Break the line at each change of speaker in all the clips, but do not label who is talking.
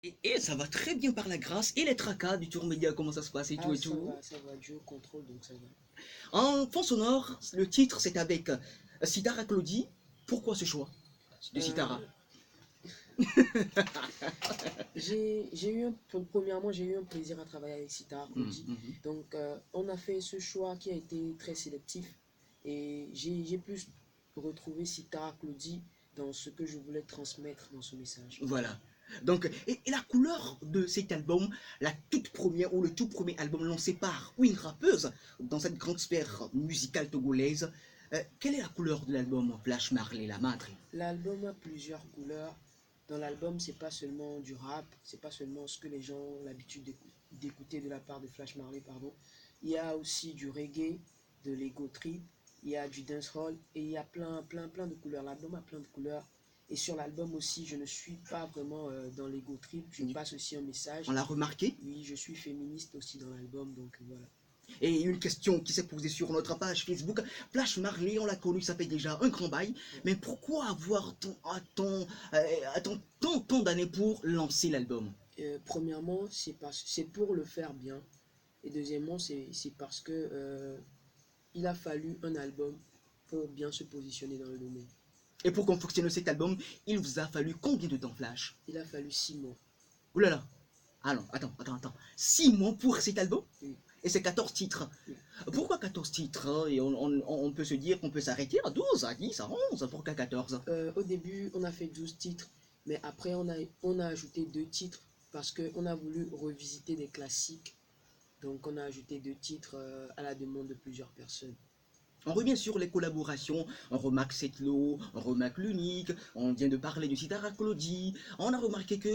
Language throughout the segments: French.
Et ça va très bien par la grâce. Et les tracas du Tour Média, comment ça se passe et tout
Ah,
et tout.
ça va, Dieu contrôle, donc ça va.
En fond sonore, le titre c'est avec Sitara Claudie. Pourquoi ce choix de Sitara?
Euh, premièrement, j'ai eu un plaisir à travailler avec Sita Arcodi. Donc, on a fait ce choix qui a été très sélectif et j'ai pu retrouver Sita Arcodi dans ce que je voulais transmettre dans ce message.
Voilà. Donc, et la couleur de cet album, la toute première ou le tout premier album lancé par une rappeuse dans cette grande sphère musicale togolaise, quelle est la couleur de l'album Flash Marley, la madre?
L'album a plusieurs couleurs. Dans l'album, c'est pas seulement du rap, c'est pas seulement ce que les gens ont l'habitude d'écouter de la part de Flash Marley, pardon. Il y a aussi du reggae, de l'ego trip, il y a du dancehall et il y a plein de couleurs. L'album a plein de couleurs. Et sur l'album aussi, je ne suis pas vraiment dans l'ego trip, je passe aussi un message.
On l'a remarqué.
Oui, je suis féministe aussi dans l'album, donc voilà.
Et une question qui s'est posée sur notre page Facebook, Flash Marley, on l'a connu, ça fait déjà un grand bail, mais pourquoi avoir tant d'années pour lancer l'album?
Premièrement, c'est pour le faire bien. Et deuxièmement, c'est parce que il a fallu un album pour bien se positionner dans le domaine.
Et pour confectionner cet album, il vous a fallu combien de temps, Flash?
Il a fallu 6 mois.
Ouh là là. Ah non, attends. 6 mois pour cet album?
Oui.
Et c'est 14 titres.
Oui.
Pourquoi 14 titres hein? Et on peut se dire qu'on peut s'arrêter à 12, à 10, à 11. Pourquoi 14?
Au début, on a fait 12 titres, mais après, on a ajouté 2 titres parce qu'on a voulu revisiter des classiques. Donc, on a ajouté 2 titres à la demande de plusieurs personnes.
On revient sur les collaborations, on remarque Setlo, on remarque l'Unique, on vient de parler de Sitara Claudie, on a remarqué que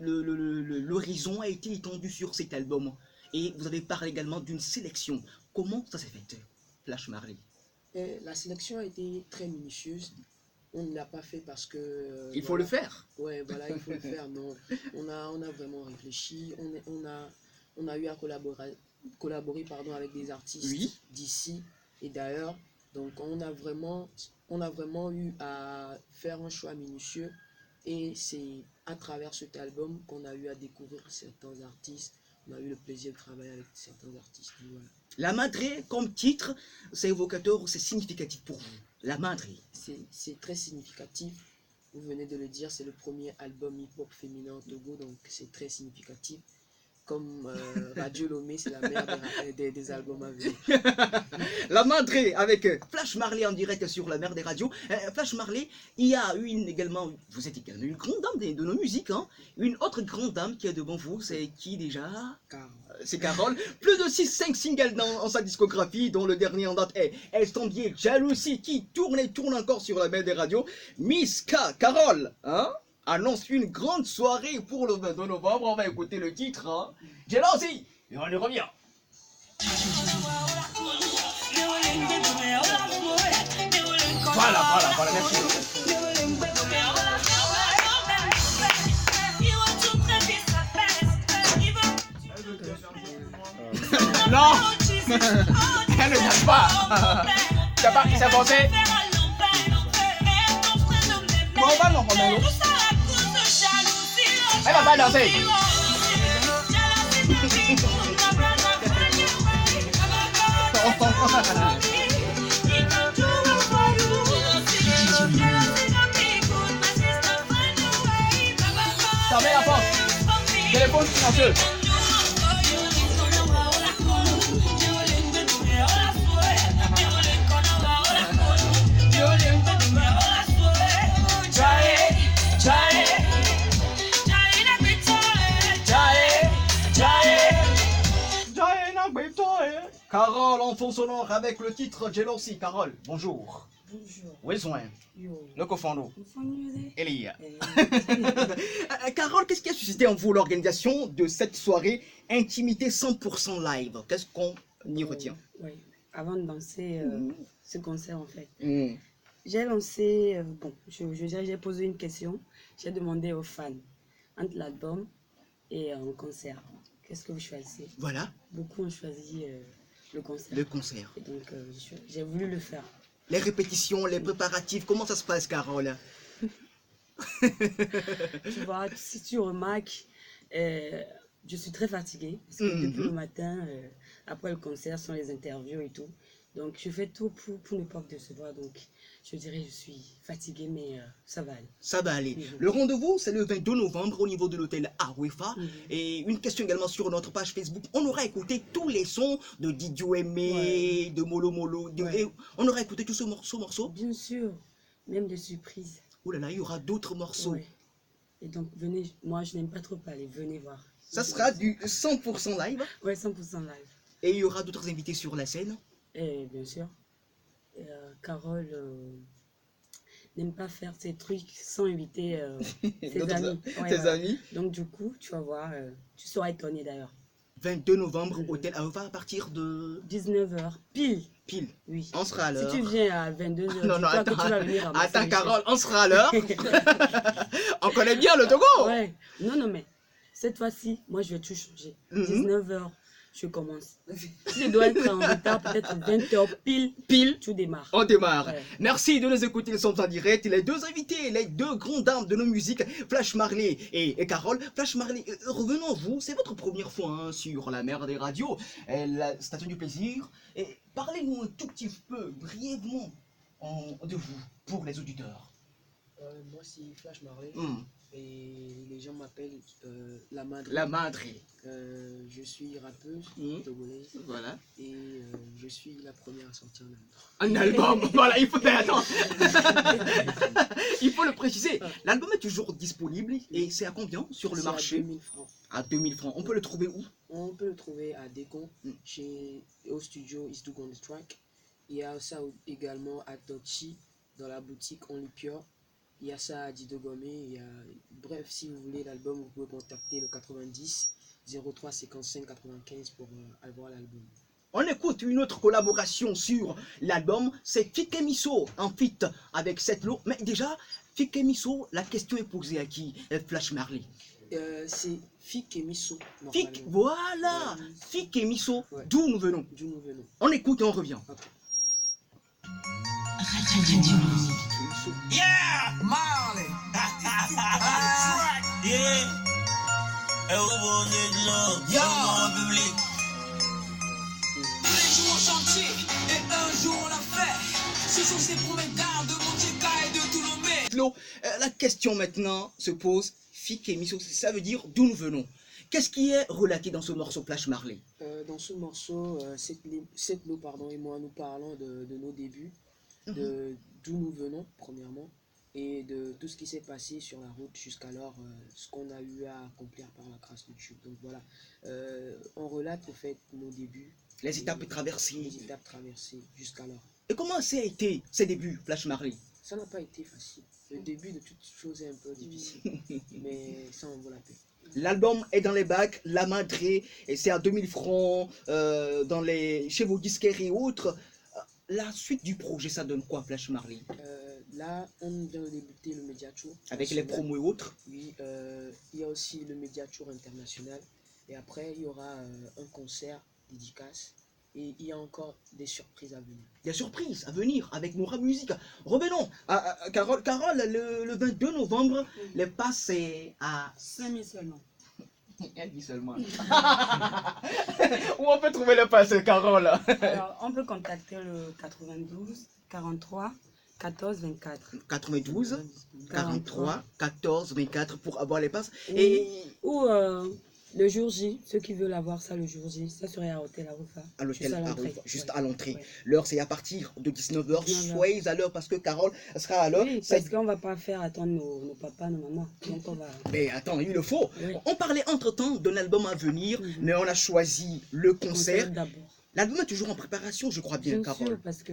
l'horizon a été étendu sur cet album. Et vous avez parlé également d'une sélection. Comment ça s'est fait, Flash Marley?
Et la sélection a été très minutieuse. On ne l'a pas fait parce que...
il faut le faire.
Ouais, voilà, il faut le faire. Non, on a vraiment réfléchi. On a eu à collaborer pardon, avec des artistes
oui.
d'ici et d'ailleurs. Donc, on a vraiment eu à faire un choix minutieux. Et c'est à travers cet album qu'on a eu à découvrir certains artistes. On a eu le plaisir de travailler avec certains artistes. Voilà.
La Madre, comme titre, c'est évocateur ou c'est significatif pour vous? La Madre.
C'est très significatif. Vous venez de le dire, c'est le premier album hip-hop féminin au Togo, donc c'est très significatif. Comme Radio Lomé, c'est la mère des albums à venir.
La Madre avec Flash Marley en direct sur la mer des radios. Flash Marley, il y a également, vous êtes également une grande dame de nos musiques. Hein. Une autre grande dame qui est devant vous, c'est qui déjà? C'est Carole. Plus de 6-5 singles dans sa discographie, dont le dernier en date est Estambier Jalousie, qui tourne et tourne encore sur la mer des radios. Miss K, Carole, hein, annonce une grande soirée pour le 22 novembre. On va écouter le titre. Hein. Jalousie, et on y revient. Voilà, merci. Non. Elle ne danse pas. Tu sais pas qui s'est passé? Bon, on va non, Romero. Elle va pas danser. Fermez la porte. Téléphone silencieux. Carole en fond sonore avec le titre Jealousy. Carole, bonjour.
Bonjour.
Où est son le cofondo? Elia. Carole, qu'est-ce qui a suscité en vous l'organisation de cette soirée Intimité 100% live? Qu'est-ce qu'on y retient?
Oui, avant de lancer ce concert en fait,
Mm.
j'ai lancé, bon, je dirais, j'ai posé une question, j'ai demandé aux fans, entre l'album et un concert, qu'est-ce que vous choisissez?
Voilà.
Beaucoup ont choisi le concert.
Le concert.
Et donc, j'ai voulu le faire.
Les répétitions, les préparatifs, comment ça se passe, Carole?
Tu vois, si tu remarques, euh, je suis très fatiguée parce que depuis le matin, après le concert, sont les interviews et tout. Donc, je fais tout pour ne pas me décevoir. Donc, je dirais que je suis fatiguée, mais ça va aller.
Ça va aller.
Mhm.
Le rendez-vous, c'est le 22 novembre au niveau de l'hôtel Awefa.
Mhm.
Et une question également sur notre page Facebook. On aura écouté tous les sons de Didio Aimé, de Molo Molo.
Ouais.
Et on aura écouté tous ce morceau.
Bien sûr, même des surprises.
Oh là là, il y aura d'autres morceaux.
Ouais. Et donc, venez, moi, je n'aime pas trop parler, venez voir.
Ça sera du 100% live.
Ouais, 100% live.
Et il y aura d'autres invités sur la scène.
Et bien sûr, Carole n'aime pas faire ces trucs sans inviter ses
D'autres
amis. Ouais,
tes
voilà.
amis.
Donc du coup, tu vas voir, tu seras étonné d'ailleurs.
22 novembre,
Mhm.
hôtel Awefa à partir de
19h, pile.
pile.
Oui.
On sera à
Si
l'heure.
tu viens à 22h,
Non, non,
dis-toi que
attends,
tu vas venir ramasser
attends
les
Carole, on sera à l'heure. On connaît bien le Togo.
chaises. Ouais. Non, non, mais cette fois-ci, moi, je vais tout changer.
Mhm.
19h, je commence. Si je dois être en retard, peut-être 20h pile,
Pile,
tu démarres.
on démarre.
Ouais.
Merci de nous écouter, nous sommes en direct. Les deux invités, les deux grandes dames de nos musiques, Flash Marley et Carole. Flash Marley, revenons à vous, c'est votre première fois hein, sur la mer des radios, la station du plaisir. Et parlez-nous un tout petit peu, brièvement, de vous, pour les auditeurs.
Moi, c'est Flash Marley et les gens m'appellent la Madre.
La madre.
Je suis rappeuse togolaise
Voilà.
et je suis la première à sortir un album.
Un album, voilà, il faut... Mais attends. Il faut le préciser. L'album est toujours disponible et c'est à combien sur le
C'est
marché?
à 2000 francs.
À 2000 francs. On peut le trouver où?
On peut le trouver à Décon, au studio Isdoug on the Track. Il y a ça également à Tochi, dans la boutique Only Pure. Il y a ça à Didogomé. Bref, si vous voulez l'album, vous pouvez contacter le 90 03 55 95 pour avoir l'album.
On écoute une autre collaboration sur l'album, c'est Fikemiso en feat avec Setlo. Mais déjà, Fikemiso, la question est posée à qui? Flash Marley.
C'est Fik et Miso.
Fik, voilà,
Ouais.
Fikemiso,
Ouais.
d'où nous venons.
D'où nous venons.
On écoute et on revient.
Ok.
Fikemiso.
Yeah, Marley. Yeah. Et au bon Dieu de l'eau, yo, en public.
Tous les jours au chantier, et un jour on l'a fait. Ce sont ces pour mes gars de Montieka et de Toulomé.
Setlo, la question maintenant se pose, Fikemiso, ça veut dire d'où nous venons. Qu'est-ce qui est relaté dans ce morceau Flash Marley?
Dans ce morceau, Setlo et moi, nous parlons de nos débuts, d'où nous venons, premièrement, et de tout ce qui s'est passé sur la route jusqu'alors, ce qu'on a eu à accomplir par la grâce de Dieu. Donc voilà, on relate au fait nos débuts.
Les étapes traversées.
Les étapes traversées jusqu'alors.
Et comment ça a été ces débuts, Flash Marley?
Ça n'a pas été facile. Le début de toute chose est un peu difficile, mais ça en vaut la peine.
L'album est dans les bacs, la madrée, et c'est à 2000 francs chez vos disquaires et autres. La suite du projet, ça donne quoi, Flash Marley?
Là, on vient de débuter le Media Tour.
Avec les
national.
promos et autres.
Oui, il y a aussi le Media Tour international. Et après, il y aura un concert dédicace. Et il y a encore des surprises à venir.
Des surprises à venir avec Moura Musique. Revenons à Carole. Carole, le 22 novembre, les passes c'est à
5000 seulement.
Elle dit seulement. Où on peut trouver le pass, Carole?
Alors, on peut contacter le 92 43 14 24.
92 43 14 24 pour avoir les passes.
Ou le jour J, ceux qui veulent avoir ça le jour J, ça serait à Hôtel Arufa.
À l'hôtel
l'entrée.
Arufa, juste
Ouais.
à l'entrée.
Ouais.
L'heure c'est à partir de 19h.
19h.
Soyez à l'heure parce que Carole sera à l'heure.
Oui, parce qu'on ne va pas faire attendre nos papas, nos mamans. Donc on va...
Mais attends, il le faut.
Oui.
On parlait entre-temps d'un album à venir, mais on a choisi le concert.
d'abord.
L'album est toujours en préparation, je crois bien,
Bien
Carole.
sûr, parce que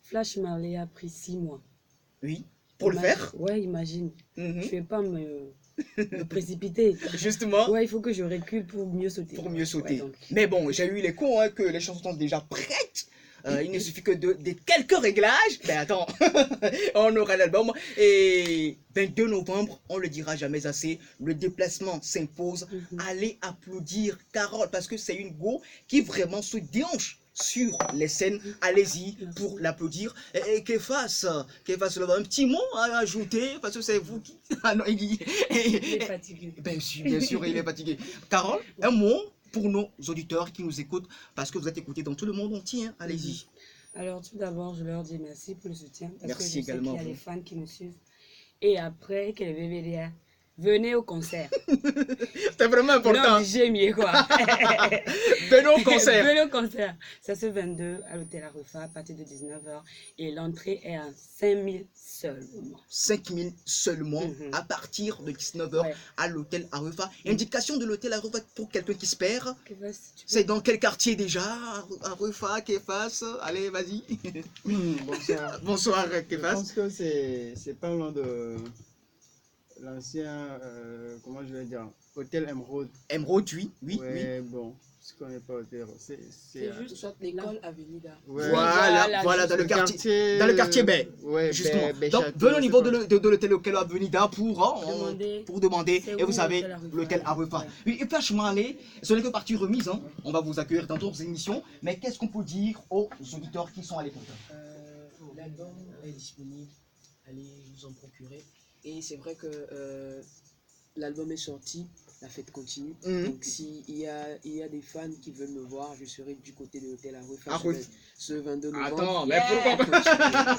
Flash Marley a pris 6 mois.
Oui, pour le faire.
Ouais, imagine.
Mhm.
Je ne vais pas me précipiter.
Justement,
Ouais, il faut que je recule pour mieux sauter.
pour mieux sauter.
Ouais, donc,
Mais bon, j'ai eu l'écho que les chansons sont déjà prêtes. Il ne suffit que de quelques réglages. Ben attends, on aura l'album. Et 22 novembre, on le dira jamais assez, le déplacement s'impose.
Mhm.
Allez applaudir Carole parce que c'est une go qui vraiment se déhanche sur les scènes. Allez-y pour l'applaudir. Et qu'il fasse un petit mot à ajouter, parce que c'est vous qui... Ah non,
Il est fatigué.
bien sûr, il est fatigué. Carole, un mot pour nos auditeurs qui nous écoutent, parce que vous êtes écoutés dans tout le monde entier. Hein. Allez-y.
Alors, tout d'abord, je leur dis merci pour le soutien. Parce
Merci
que je sais
également
qu'il y a
vous.
des fans qui nous suivent. Et après, que les BBDA, venez au concert.
C'est vraiment important.
Non, j'ai mieux quoi.
Venez au concert.
Venez au concert. Ça se 22 à l'hôtel Arufa à partir de 19h. Et l'entrée est à 5000 seulement.
5000 seulement à partir de 19h
Ouais.
à l'hôtel Arufa. Indication de l'hôtel Arufa pour quelqu'un qui se perd.
Que vas-tu- tu peux-
C'est dans quel quartier déjà? Arufa, Kefas. Allez, vas-y.
Bonsoir.
Bonsoir,
Je
Kefas.
pense que c'est pas loin de l'ancien, comment je vais dire, Hôtel Emeraude.
Emeraude, oui, oui, oui.
Ouais, bon, je connais pas Hôtel. C'est
C'est juste
Soit l'école Avenida.
ouais,
Voilà,
voilà,
dans le quartier. Dans le quartier B.
Ouais,
Justement.
Baie
Donc,
Château,
venez au niveau
c'est
de l'hôtel auquel Avenida pour demander.
C'est
Et
où
vous savez,
l'hôtel Arufa?
l'hôtel Arufa.
Ouais.
Oui, et franchement, allez, ce n'est que partie remise. Hein. On va vous accueillir dans d'autres émissions. Mais qu'est-ce qu'on peut dire aux auditeurs qui sont à l'écoute?
L'album est disponible, allez vous en procurer. Et c'est vrai que l'album est sorti, la fête continue. Donc s'il y a des fans qui veulent me voir, je serai du côté de l'hôtel Arufa ce 22 novembre.
Attends, mais pourquoi pas?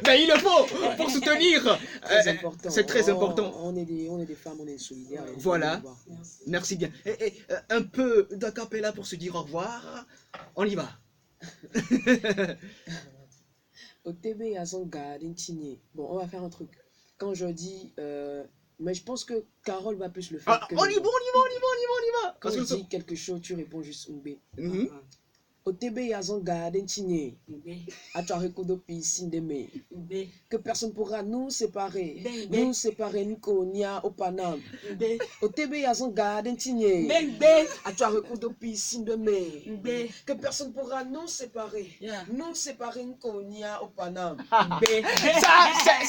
Mais il le faut pour soutenir.
Très important.
C'est très important.
On est des femmes, on est solidaires. et
Voilà.
il faut le voir.
Merci bien. Et, un peu d'acapella pour se dire au revoir. On y va.
OTB à son garden signé. Bon, on va faire un truc. Quand je dis, mais je pense que Carole va plus le faire.
Ah,
que
on y va,
moi.
on y va.
Quand
Parce
je
que
dis quelque chose, tu réponds juste Oubé.
Mhm.
OTB à son garden signé.
Bébé,
À toi, Rekodo piscine de mai.
bébé,
Que personne pourra nous séparer.
Bébé.
Nous séparer, Nico, Nia, au Panam.
bébé,
OTB à son garden signé.
bébé,
À toi, Rekodo piscine de mai.
bébé,
Que personne pourra nous séparer.
Yeah.
Nous séparer, Nico, Nia, au Panam.
bébé.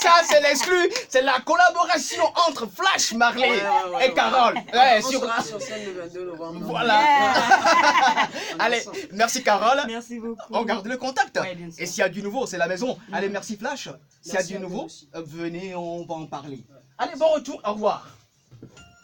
Ça c'est l'exclu. C'est la collaboration entre Flash Marley
Ouais,
et Carole. Ouais,
On
sur...
sera sur scène le 22 novembre.
Voilà. Allez, merci Carole.
Merci beaucoup.
On garde le contact.
Ouais, bien sûr.
Et s'il y a du nouveau, c'est la maison. Allez, merci Flash. S'il y a
Merci
du
à vous
nouveau,
aussi.
venez, on va en parler. Allez, bon retour. Au revoir.